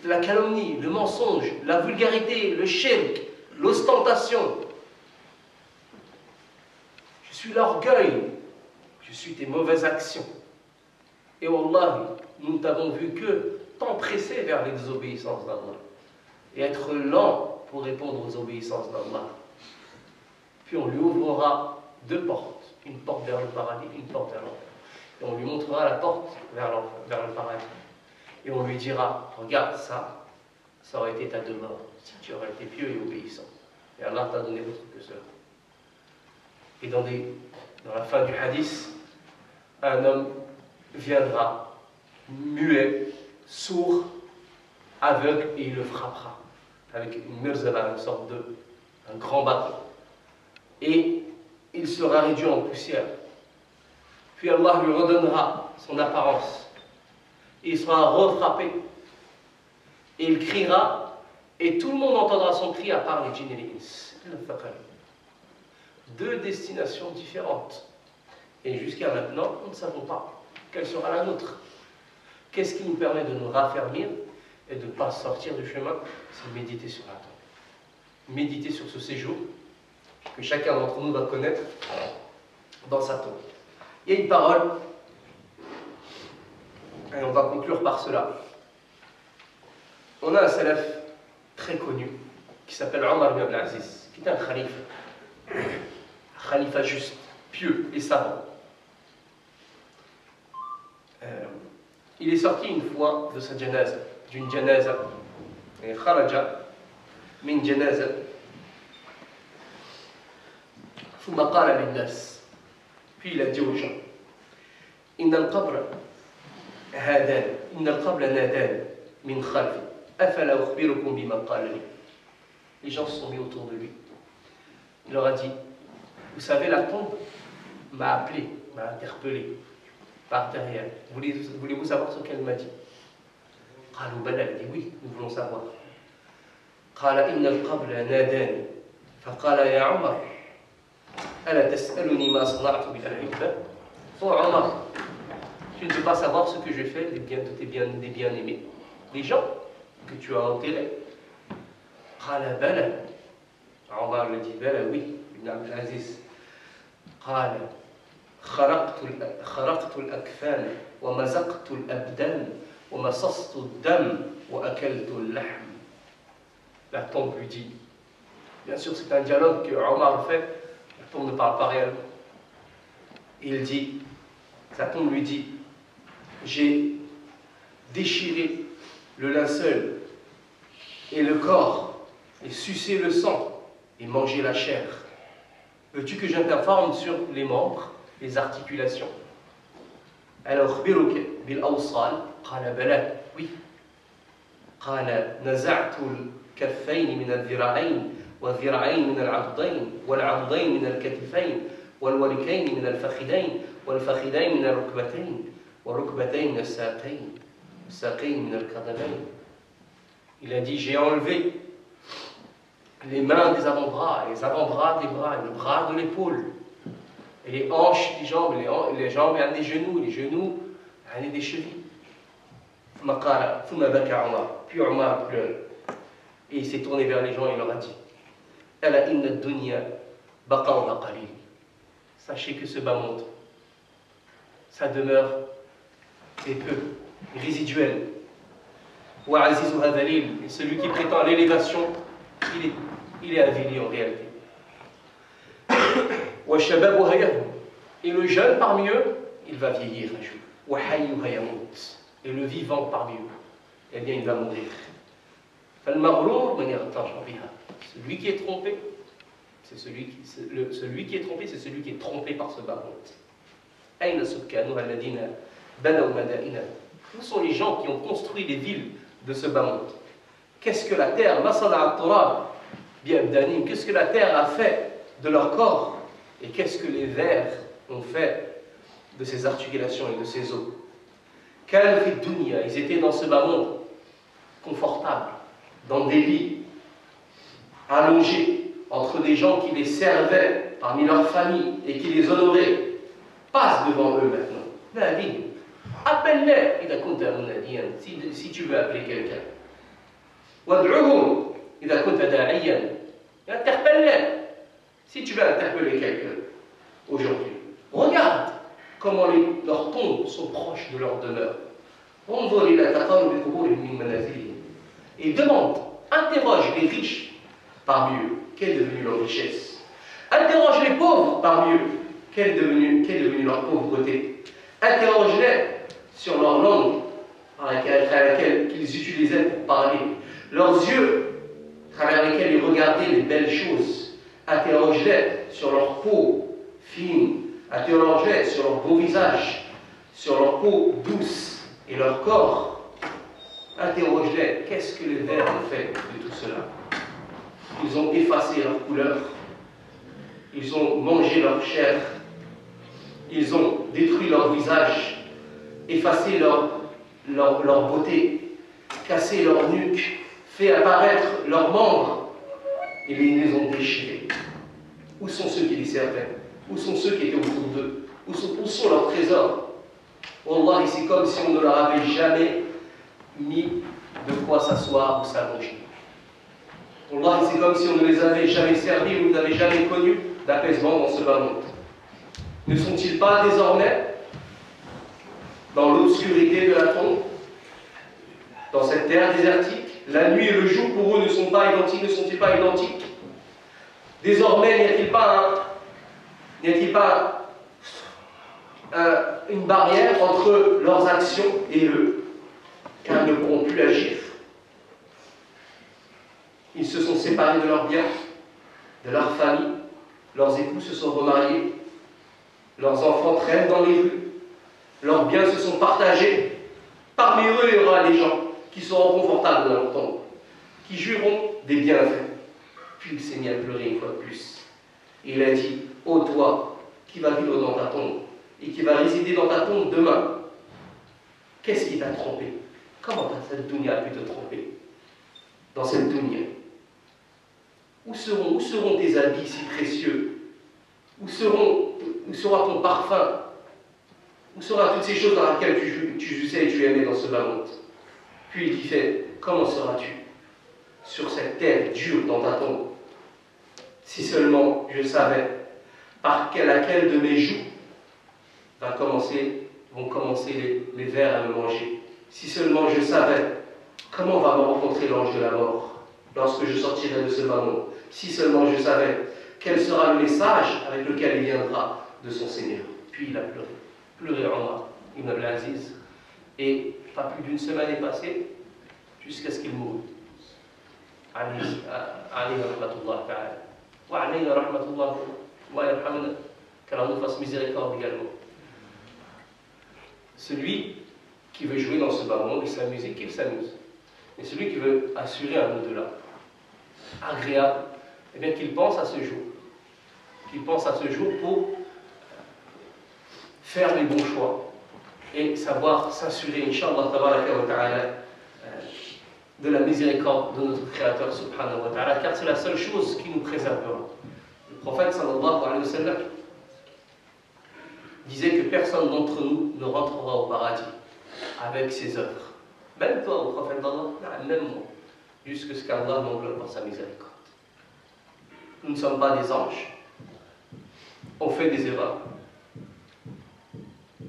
la calomnie, le mensonge, la vulgarité, le shirk, l'ostentation. Je suis l'orgueil. Je suis tes mauvaises actions. Et Wallah, nous ne t'avons vu que t'empresser vers les désobéissances d'Allah et être lent pour répondre aux obéissances d'Allah. Puis on lui ouvrira deux portes, une porte vers le paradis, une porte vers l'enfer. Et on lui montrera la porte vers le paradis. Et on lui dira, regarde ça aurait été ta demeure si tu aurais été pieux et obéissant. Et Allah t'a donné autre que cela. Et dans la fin du hadith, un homme viendra muet, sourd, aveugle, et il le frappera avec une mirzala, une sorte un grand bâton. Et il sera réduit en poussière. Puis Allah lui redonnera son apparence. Et il sera refrappé. Et il criera, et tout le monde entendra son cri à part les djinns et les ins. Deux destinations différentes. Et jusqu'à maintenant, nous ne savons pas quelle sera la nôtre. Qu'est-ce qui nous permet de nous raffermir et de ne pas sortir du chemin? C'est méditer sur la tombe. Méditer sur ce séjour que chacun d'entre nous va connaître dans sa tombe. Il y a une parole, et on va conclure par cela. On a un salaf très connu qui s'appelle Omar ibn Abdel Aziz, C'était un khalifa juste, pieux et savant. Il est sorti une fois de sa janaza, d'une janaza. Et kharaja min janaza. ثم قال للناس. Puis il a dit aux gens, إن القبر هادان إن القبر نادان من خلفي أفلا أخبركم بما قال لي. Les gens se sont mis autour de lui. Il leur a dit, vous savez, la tombe m'a appelé, m'a interpellé par derrière. Voulez-vous savoir ce qu'elle m'a dit? قالوا بلى. Il dit oui, nous voulons savoir. قال إن القبر ناداني فقال يا عمر ألا تسألني ما صنعت بالأحبة. Oh Omar, tu ne veux pas savoir ce que j'ai fait des bien-aimés, des gens que tu as enterrés. قال بلى. Omar lui dit بلى, oui, Ibn Abd al-Aziz. قال خرقت الأكفان ومزقت الأبدان ومصصت الدم وأكلت اللحم. La tombe lui dit, bien sûr c'est un dialogue que Omar fait, la tombe ne parle pas réellement. Il dit, sa tombe lui dit, j'ai déchiré le linceul et le corps, et sucé le sang, et mangé la chair. Veux-tu que j'informe sur les membres, les articulations? Alors, أخبرك بالأوصال. قال بلى. Oui. قال نزعت الكفين من الذراعين والذراعين من العضدين والعضدين من الكتفين والوركين من الفخذين والفخذين من الركبتين والركبتين من الساقين والساقين من القدمين. Il a dit, j'ai enlevé les mains des avant-bras, les avant-bras des bras, le bras de l'épaule, et les hanches des jambes, les jambes et des genoux, les genoux et des chevilles. Puis Omar pleure. Et il s'est tourné vers les gens et il leur a dit, sachez que ce bas monde, sa demeure est peu, résiduelle. Et celui qui prétend l'élévation, il est avili en réalité. Et le jeune parmi eux, il va vieillir un jour. Et le vivant parmi eux, eh bien il va mourir. Celui qui est trompé, c'est celui qui est trompé, c'est celui qui est trompé par ce bas monde. Où sont les gens qui ont construit les villes de ce bas monde? Qu'est-ce que la terre, qu'est-ce que la terre a fait de leur corps? Et qu'est-ce que les vers ont fait de ces articulations et de ces os? Ils étaient dans ce bas monde, confortables, dans des lits, allongés, entre des gens qui les servaient parmi leurs familles et qui les honoraient. Passe devant eux maintenant. Appelle-les si tu veux appeler quelqu'un. Interpelle-les si tu veux interpeller quelqu'un aujourd'hui. Regarde comment leurs tombes sont proches de leur demeure. Et demande, interroge les riches parmi eux, quelle est devenue leur richesse. Interroge les pauvres parmi eux, quelle est devenue leur pauvreté. Interroge-les sur leur langue à laquelle qu'ils utilisaient pour parler, leurs yeux à travers lesquels ils regardaient les belles choses. Interroge-les sur leur peau fine, interroge-les sur leur beau visage, sur leur peau douce et leur corps. Interroge-les, qu'est-ce que les vers ont fait de tout cela? Ils ont effacé leur couleur, ils ont mangé leur chair, ils ont détruit leur visage, effacé leur beauté, cassé leur nuque, fait apparaître leurs membres, et ils les ont déchirés. Où sont ceux qui les servaient? Où sont ceux qui étaient autour d'eux? Où sont leurs trésors? Wallah, c'est comme si on ne leur avait jamais mis de quoi s'asseoir ou s'allonger. Wallah, c'est comme si on ne les avait jamais servis ou n'avait jamais connu d'apaisement dans ce bas monde. Ne sont-ils pas désormais dans l'obscurité de la tombe, dans cette terre désertique? La nuit et le jour pour eux ne sont pas identiques, ne sont-ils pas identiques? Désormais, n'y a-t-il pas une barrière entre leurs actions et eux, car ils ne pourront plus agir. Ils se sont séparés de leurs biens, de leur famille, leurs époux se sont remariés, leurs enfants traînent dans les rues, leurs biens se sont partagés. Parmi eux, il y aura des gens qui seront confortables dans leur tombe, qui jouiront des bienfaits. Puis il s'est mis à pleurer une fois de plus. Et il a dit, ô toi, qui va vivre dans ta tombe, et qui va résider dans ta tombe demain, qu'est-ce qui t'a trompé? Comment cette dunya a pu te tromper? Dans cette dunya, où seront tes habits si précieux? Où sera ton parfum? Où seront toutes ces choses dans lesquelles tu sais et tu aimais dans ce bas monde? Puis il dit, comment seras-tu sur cette terre dure dans ta tombe? Si seulement je savais par laquelle de mes joues vont commencer les vers à me manger. Si seulement je savais comment va me rencontrer l'ange de la mort lorsque je sortirai de ce bas monde. Si seulement je savais quel sera le message avec lequel il viendra de son Seigneur. Puis il a pleuré Omar ibn Abdelaziz, et pas plus d'une semaine est passée jusqu'à ce qu'il mourut. Alayhi rahmatullah ta'ala. Wa alayhi rahmatullah wa yarhamna, qu'Allah nous fasse miséricorde également. Celui qui veut jouer dans ce bas monde et s'amuser, qu'il s'amuse. Et celui qui veut assurer un au-delà agréable, eh bien qu'il pense à ce jour. Qu'il pense à ce jour pour faire les bons choix et savoir s'assurer, Inch'Allah tabaraka wa ta'ala, de la miséricorde de notre Créateur subhanahu wa ta'ala, car c'est la seule chose qui nous préservera. Le prophète sallallahu alayhi wa sallam disait que personne d'entre nous ne rentrera au paradis avec ses œuvres. Même toi, au prophète d'Allah, même moi, jusqu'à ce qu'Allah m'englobe par sa miséricorde. Nous ne sommes pas des anges, on fait des erreurs.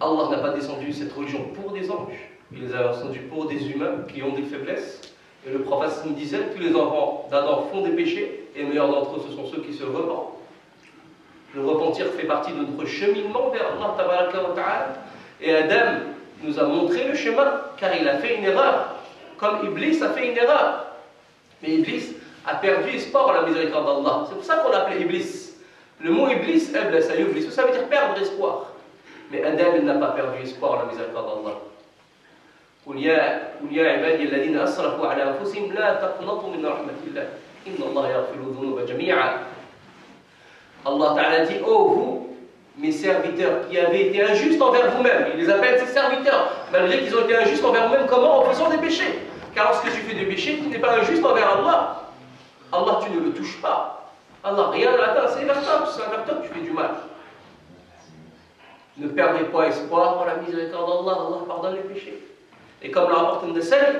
Allah n'a pas descendu cette religion pour des anges, il les a descendus pour des humains qui ont des faiblesses. Et le prophète nous disait, tous les enfants d'Adam font des péchés, et les meilleurs d'entre eux, ce sont ceux qui se repentent. Le repentir fait partie de notre cheminement vers Allah tabaraka wa ta'ala. Et Adam nous a montré le chemin, car il a fait une erreur, comme Iblis a fait une erreur. Mais Iblis a perdu espoir en la miséricorde d'Allah. C'est pour ça qu'on l'appelait Iblis. Le mot Iblis, ça veut dire perdre espoir. Mais Adam, il n'a pas perdu espoir en la miséricorde d'Allah. قل يا عبادي الذين أسرفوا على أنفسهم لا تقنطوا من رحمة الله إن الله يغفر الذنوب جميعا. Allah Ta'ala dit, oh vous, mes serviteurs qui avaient été injustes envers vous-même, il les appelle ses serviteurs, malgré qu'ils ont été injustes envers vous-même, comment? En faisant des péchés. Car lorsque tu fais des péchés, tu n'es pas injuste envers Allah. Allah, tu ne le touches pas. Allah, rien ne l'atteint, c'est vers toi que tu fais du mal. Ne perdez pas espoir en la miséricorde d'Allah, Allah pardonne les péchés. Et comme le rapporte An-Nasa'i,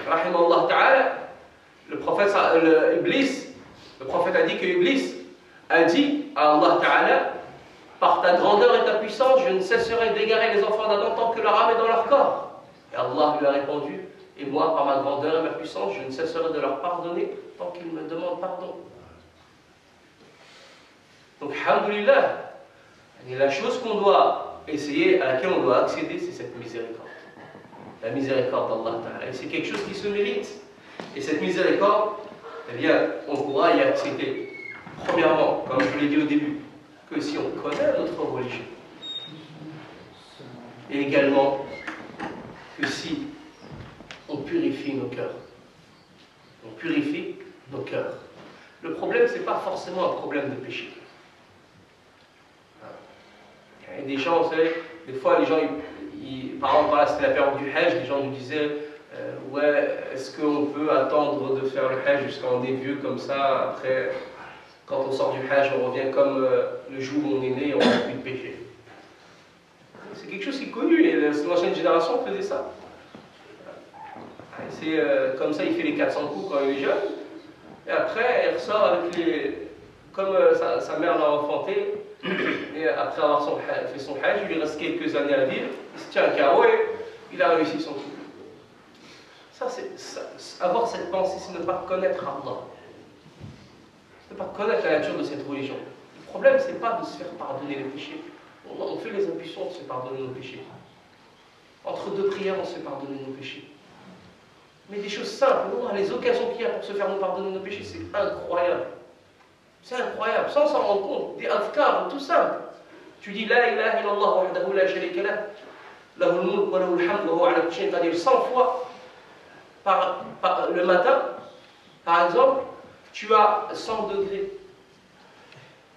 rahimallah ta'ala, le prophète a dit que Iblis a dit à Allah ta'ala, par ta grandeur et ta puissance, je ne cesserai d'égarer les enfants d'Adam tant que leur âme est dans leur corps. Et Allah lui a répondu, et moi, par ma grandeur et ma puissance, je ne cesserai de leur pardonner tant qu'ils me demandent pardon. Donc, alhamdoulilah, la chose qu'on doit essayer, à laquelle on doit accéder, c'est cette miséricorde. La miséricorde d'Allah Ta'ala. Et c'est quelque chose qui se mérite. Et cette miséricorde, eh bien, on pourra y accéder. Premièrement, comme je vous l'ai dit au début, que si on connaît notre religion. Et également, que si on purifie nos cœurs. On purifie nos cœurs. Le problème, ce n'est pas forcément un problème de péché. Il y a des gens, vous savez, des fois, les gens, par exemple, voilà, c'était la période du Hajj, les gens nous disaient ouais, est-ce qu'on peut attendre de faire le Hajj jusqu'à on est vieux comme ça, après, quand on sort du Hajj, on revient comme le jour où on est né et on n'a plus de péché. C'est quelque chose qui est connu, et l'ancienne génération faisait ça. C'est comme ça, il fait les 400 coups quand il est jeune, et après, il ressort avec les... Comme sa mère l'a enfanté, et après avoir fait son Hajj, il lui reste quelques années à vivre, il se tient un carreau et il a réussi son coup. Avoir cette pensée, c'est ne pas connaître Allah. de ne pas connaître la nature de cette religion. Le problème, ce n'est pas de se faire pardonner les péchés. On fait les ablutions, on se fait pardonner nos péchés. Entre deux prières, on se fait pardonner nos péchés. Mais des choses simples, les occasions qu'il y a pour se faire nous pardonner nos péchés, c'est incroyable. C'est incroyable, sans s'en rendre compte. Des adhkar, tout simple. Tu dis La ilaha illallah wahdahu la sharika lah, lahul mulk wa lahul hamd wa huwa ala kulli shay'in qadir 100 fois le matin, par exemple, tu as 100 degrés.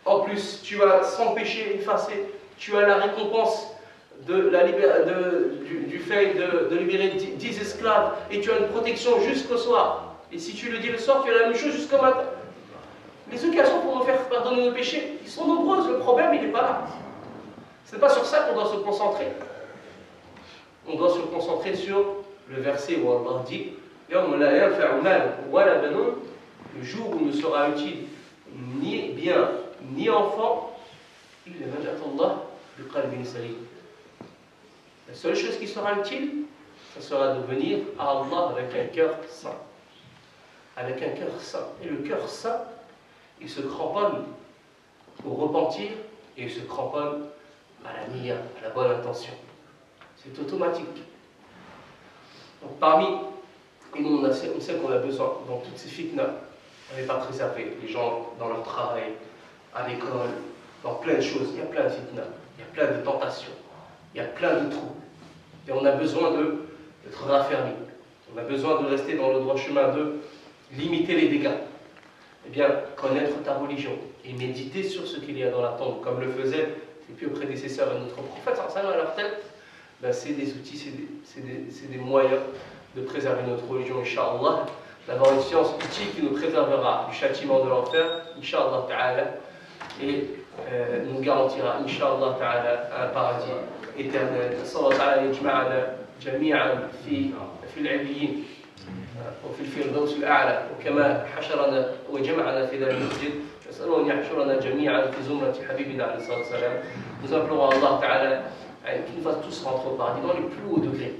En plus, tu as 100 péchés effacés. Tu as la récompense du fait de libérer 10 esclaves. Et tu as une protection jusqu'au soir. Et si tu le dis le soir, tu as la même chose jusqu'au matin. Les occasions pour nous faire pardonner nos péchés, ils sont nombreuses. Le problème, il n'est pas là. Ce n'est pas sur ça qu'on doit se concentrer. On doit se concentrer sur le verset où Allah dit le jour où ne sera utile ni bien ni enfant, la seule chose qui sera utile, ce sera de venir à Allah avec un cœur saint. Avec un cœur saint. Et le cœur saint, il se cramponne au repentir et il se cramponne à la niya, à la bonne intention. C'est automatique. Donc parmi, et nous on sait qu'on a besoin, dans toutes ces fitna, on n'est pas préservé. Les gens dans leur travail, à l'école, dans plein de choses, il y a plein de fitna, il y a plein de tentations, il y a plein de trous. Et on a besoin d'être raffermi. On a besoin de rester dans le droit chemin, de limiter les dégâts. Eh bien, connaître ta religion et méditer sur ce qu'il y a dans la tombe, comme le faisaient les pieux prédécesseurs de notre prophète, à leur tête, ben c'est des outils, c'est des moyens de préserver notre religion, Inch'Allah, d'avoir une science utile qui nous préservera du châtiment de l'enfer, Inch'Allah ta'ala, et nous garantira, Inch'Allah ta'ala, un paradis éternel. Sallallahu ta'ala yajma'ana jami'an fi العليين وفي الفردوس الأعلى وكما حشرنا وجمعنا في ذلك المسجد نسأله أن يحشرنا جميعا في زمرة حبيبنا عليه الصلاة والسلام. Nous implorons Allah Ta'ala qu'il nous fasse tous rentrer au paradis dans les plus hauts degrés.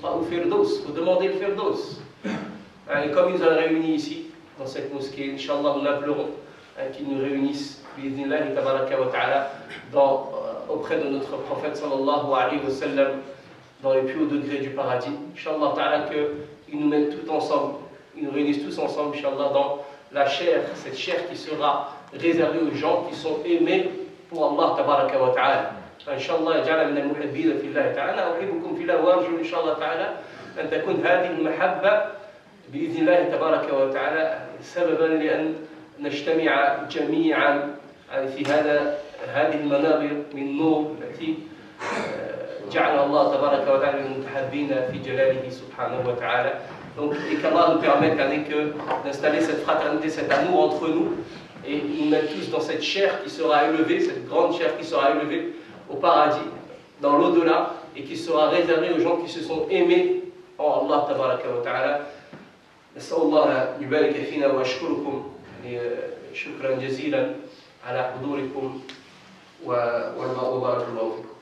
Au Firdaus, il faut demander le Firdaus. Et comme il nous a réunis ici, dans cette mosquée, Inch'Allah, nous implorons qu'il nous réunisse bi'idhnillahi tabaraka wa ta'ala auprès de notre prophète sallallahu alayhi wa sallam dans les plus hauts degrés du paradis. Inch'Allah ta'ala qu'il nous mette tous ensemble, ils nous réunissent tous ensemble, Inch'Allah, dans la chair, cette chair qui sera réservée aux gens qui sont aimés pour Allah tabaraka wa ta'ala. Inch'Allah, yaj'ala min al-muhibbina fillah ta'ala, uhibbukum fillah wa arju Inch'Allah ta'ala an takun hadhihi al-mahabba بإذن الله تبارك وتعالى سببا لأن نجتمع جميعا في هذه المنابر من نور التي جعل الله تبارك وتعالى للمتحبين في جلاله سبحانه وتعالى. Donc, et qu'Allah nous permette d'installer cette fraternité, cet amour entre nous et nous mettre tous dans cette chair qui sera élevée, cette grande chair qui sera élevée au paradis, dans l'au-delà, et qui sera réservée aux gens qui se sont aimés en Allah tabaraka wa ta'ala. نسأل الله أن يبارك فينا وأشكركم شكرا جزيلا على حضوركم وبارك الله فيكم.